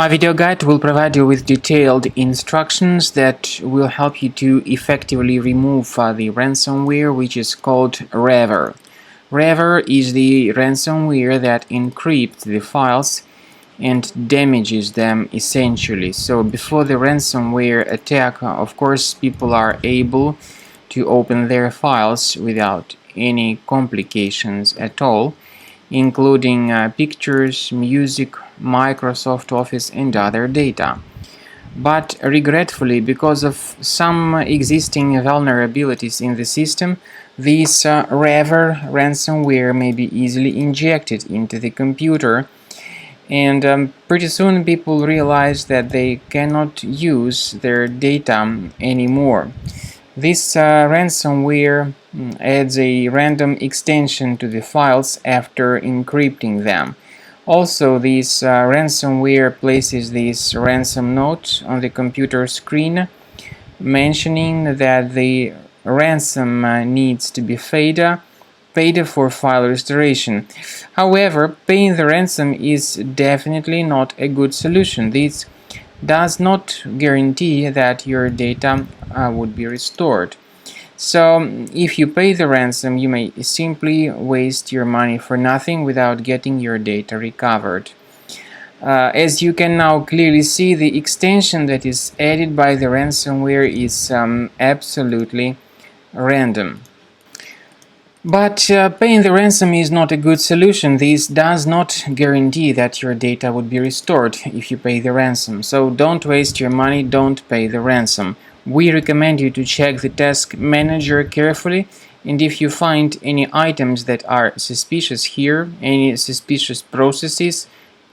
My video guide will provide you with detailed instructions that will help you to effectively remove the ransomware, which is called Rever. Rever is the ransomware that encrypts the files and damages them essentially. So before the ransomware attack, of course, people are able to open their files without any complications at all, including pictures, music, Microsoft Office and other data. But regretfully, because of some existing vulnerabilities in the system, this Rever ransomware may be easily injected into the computer, and pretty soon people realize that they cannot use their data anymore. This ransomware adds a random extension to the files after encrypting them. Also, this ransomware places this ransom note on the computer screen, mentioning that the ransom needs to be paid for file restoration. However, paying the ransom is definitely not a good solution. This does not guarantee that your data would be restored. So, if you pay the ransom, you may simply waste your money for nothing without getting your data recovered. As you can now clearly see, the extension that is added by the ransomware is absolutely random. But paying the ransom is not a good solution. This does not guarantee that your data would be restored if you pay the ransom. So don't waste your money, don't pay the ransom. We recommend you to check the task manager carefully, and if you find any items that are suspicious here, any suspicious processes,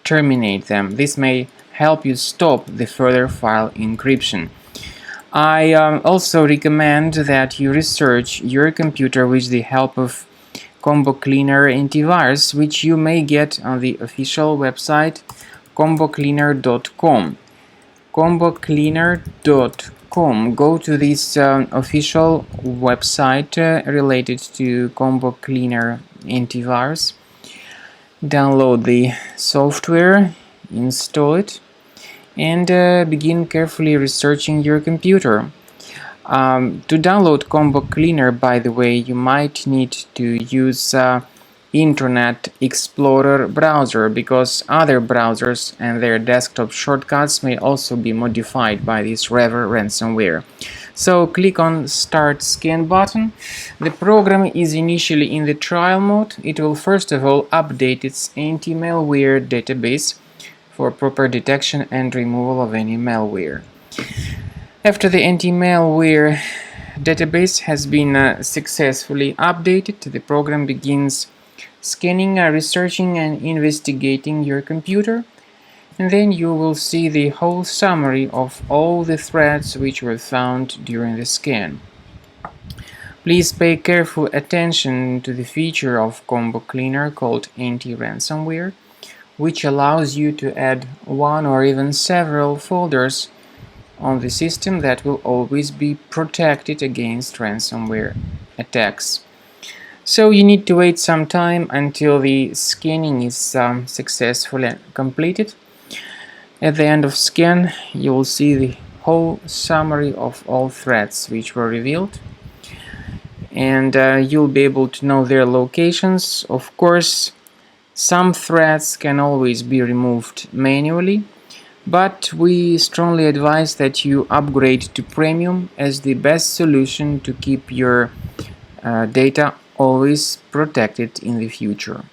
terminate them. This may help you stop the further file encryption. I also recommend that you research your computer with the help of Combo Cleaner antivirus, which you may get on the official website combocleaner.com. combocleaner.com. Go to this official website related to Combo Cleaner antivirus. Download the software, install it, and begin carefully researching your computer. To download Combo Cleaner, by the way, you might need to use Internet Explorer browser, because other browsers and their desktop shortcuts may also be modified by this Rever ransomware. So click on Start Scan button. The program is initially in the trial mode. It will first of all update its anti-malware database for proper detection and removal of any malware. After the anti-malware database has been successfully updated, the program begins scanning, researching and investigating your computer, and then you will see the whole summary of all the threats which were found during the scan. Please pay careful attention to the feature of Combo Cleaner called anti-ransomware, which allows you to add one or even several folders on the system that will always be protected against ransomware attacks. So you need to wait some time until the scanning is successfully completed. At the end of scan, you will see the whole summary of all threats which were revealed, and you'll be able to know their locations. Of course, some threats can always be removed manually, but we strongly advise that you upgrade to Premium as the best solution to keep your data always protected in the future.